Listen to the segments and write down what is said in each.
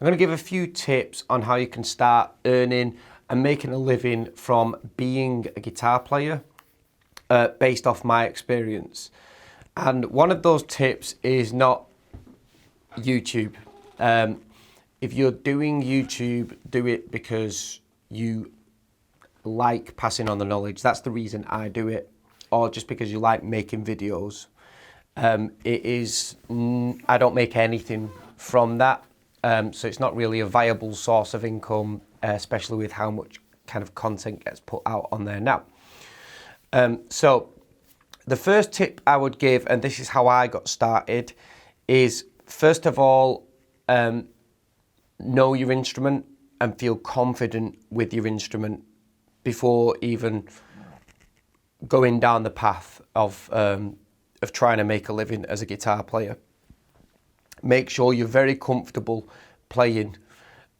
I'm going to give a few tips on how you can start earning and making a living from being a guitar player based off my experience. And one of those tips is not YouTube. If you're doing YouTube, do it because you like passing on the knowledge. That's the reason I do it, or just because you like making videos. I don't make anything from that, so it's not really a viable source of income, especially with how much kind of content gets put out on there now. So the first tip I would give, and this is how I got started, is first of all, know your instrument and feel confident with your instrument before even going down the path of trying to make a living as a guitar player. Make sure you're very comfortable playing.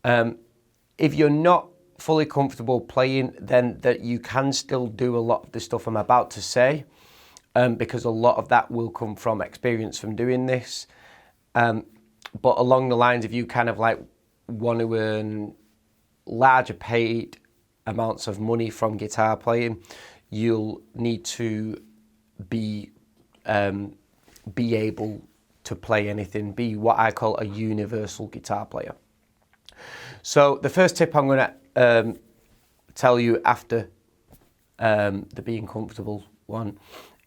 If you're not fully comfortable playing, then that you can still do a lot of the stuff I'm about to say, because a lot of that will come from experience from doing this. But along the lines, if you kind of like want to earn larger paid amounts of money from guitar playing, you'll need to be able to play anything, be what I call a universal guitar player. So the first tip I'm going to tell you after the being comfortable one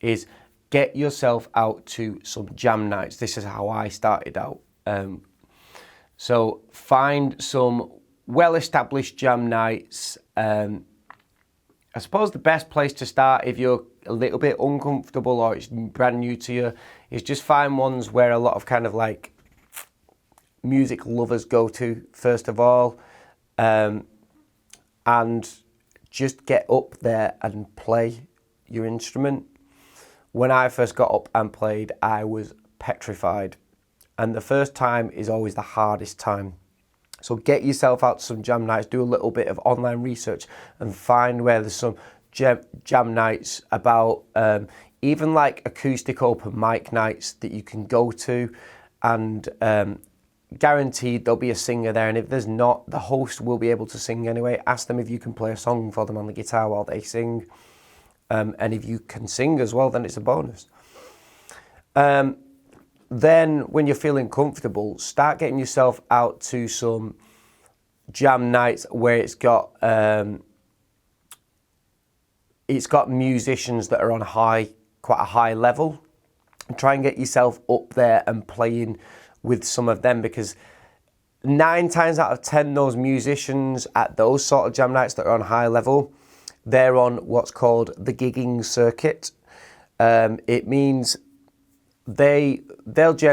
is get yourself out to some jam nights. This is how I started out. So find some well-established jam nights. I suppose the best place to start if you're a little bit uncomfortable or it's brand new to you is just find ones where a lot of kind of like music lovers go to first of all, and just get up there and play your instrument. When I first got up and played, I was petrified, and the first time is always the hardest time. So get yourself out to some jam nights, do a little bit of online research and find where there's some jam nights about, even like acoustic open mic nights that you can go to, and guaranteed there'll be a singer there, and if there's not, the host will be able to sing anyway. Ask them if you can play a song for them on the guitar while they sing, and if you can sing as well, then it's a bonus. Then when you're feeling comfortable, start getting yourself out to some jam nights where it's got musicians that are on quite a high level, and try and get yourself up there and playing with some of them, because 9 times out of 10 those musicians at those sort of jam nights that are on high level, they're on what's called the gigging circuit. It means they'll be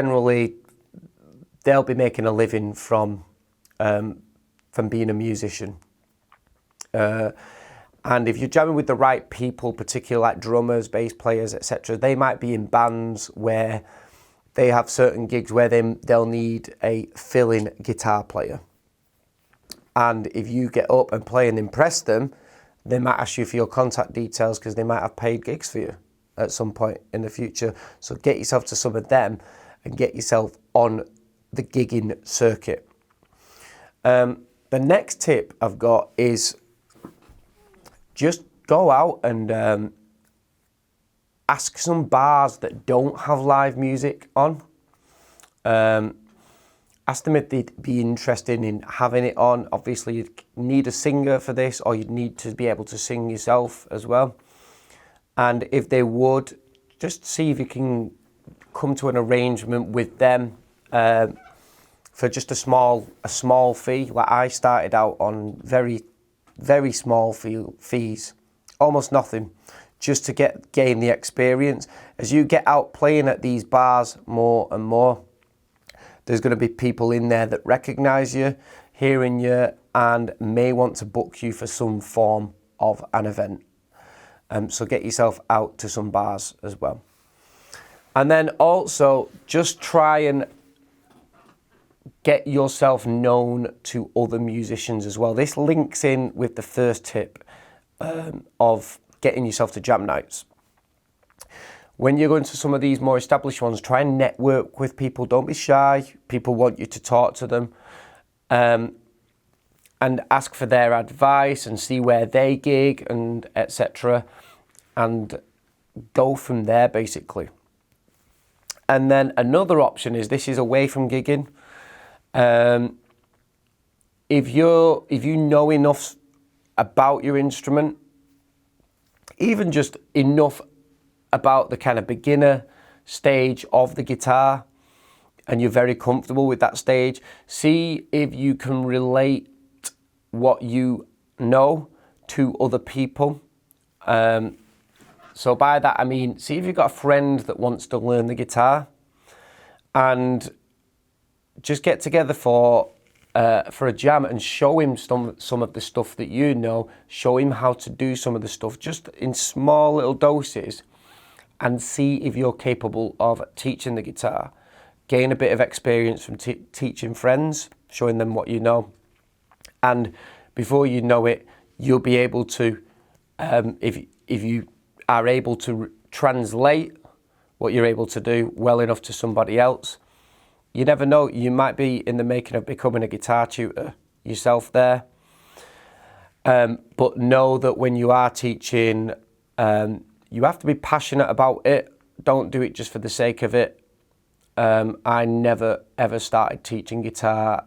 making a living from being a musician. And if you're jamming with the right people, particularly like drummers, bass players, etc., they might be in bands where they have certain gigs where they'll need a fill-in guitar player. And if you get up and play and impress them, they might ask you for your contact details because they might have paid gigs for you at some point in the future. So get yourself to some of them and get yourself on the gigging circuit. The next tip I've got is just go out and ask some bars that don't have live music on. Ask them if they'd be interested in having it on. Obviously, you'd need a singer for this, or you'd need to be able to sing yourself as well. And if they would, just see if you can come to an arrangement with them for just a small fee. Like I started out on very, very small fees, almost nothing, just to gain the experience. As you get out playing at these bars more and more, there's going to be people in there that recognise you, hearing you, and may want to book you for some form of an event. So get yourself out to some bars as well. And then also just try and get yourself known to other musicians as well. This links in with the first tip of getting yourself to jam nights. When you're going to some of these more established ones, try and network with people. Don't be shy. People want you to talk to them. and ask for their advice and see where they gig and etc. and go from there basically. And then another option is, this is away from gigging. If you know enough about your instrument, even just enough about the kind of beginner stage of the guitar, and you're very comfortable with that stage, see if you can relate what you know to other people. So by that I mean, see if you've got a friend that wants to learn the guitar, and just get together for a jam and show him some of the stuff that you know. Show him how to do some of the stuff just in small little doses, and see if you're capable of teaching the guitar. Gain a bit of experience from teaching friends, showing them what you know, and before you know it, you'll be able to, if you are able to translate what you're able to do well enough to somebody else, you never know, you might be in the making of becoming a guitar tutor yourself there. But know that when you are teaching, you have to be passionate about it. Don't do it just for the sake of it. I never ever started teaching guitar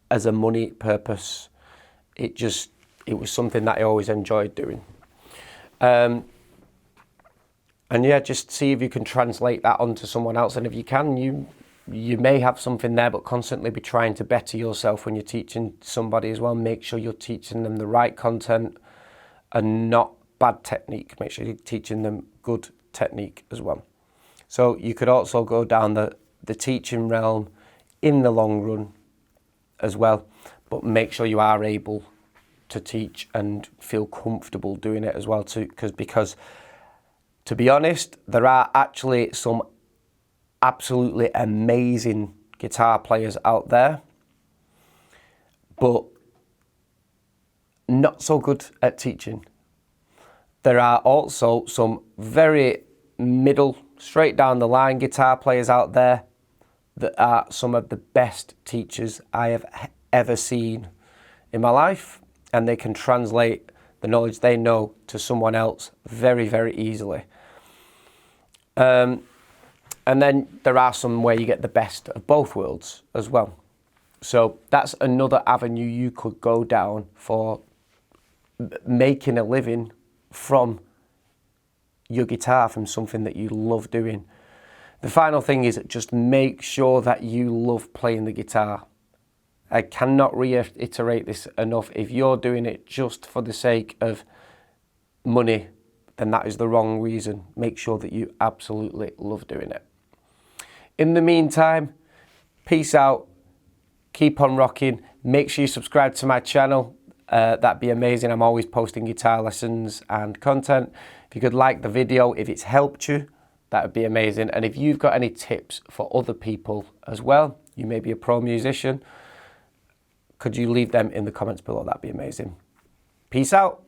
as a money purpose. It was something that I always enjoyed doing. And yeah, just see if you can translate that onto someone else. And if you can, you may have something there, but constantly be trying to better yourself when you're teaching somebody as well. Make sure you're teaching them the right content and not bad technique. Make sure you're teaching them good technique as well. So you could also go down the teaching realm in the long run as well, but make sure you are able to teach and feel comfortable doing it as well too, because to be honest, there are actually some absolutely amazing guitar players out there, but not so good at teaching. There are also some very middle, straight down the line guitar players out there that are some of the best teachers I have ever seen in my life, and they can translate the knowledge they know to someone else very, very easily. And then there are some where you get the best of both worlds as well. So that's another avenue you could go down for making a living from your guitar, from something that you love doing. The final thing is, just make sure that you love playing the guitar. I cannot reiterate this enough. If you're doing it just for the sake of money, then that is the wrong reason. Make sure that you absolutely love doing it. In the meantime, peace out, keep on rocking. Make sure you subscribe to my channel. That'd be amazing. I'm always posting guitar lessons and content. If you could like the video, if it's helped you, that would be amazing. And if you've got any tips for other people as well, you may be a pro musician, could you leave them in the comments below? That'd be amazing. Peace out.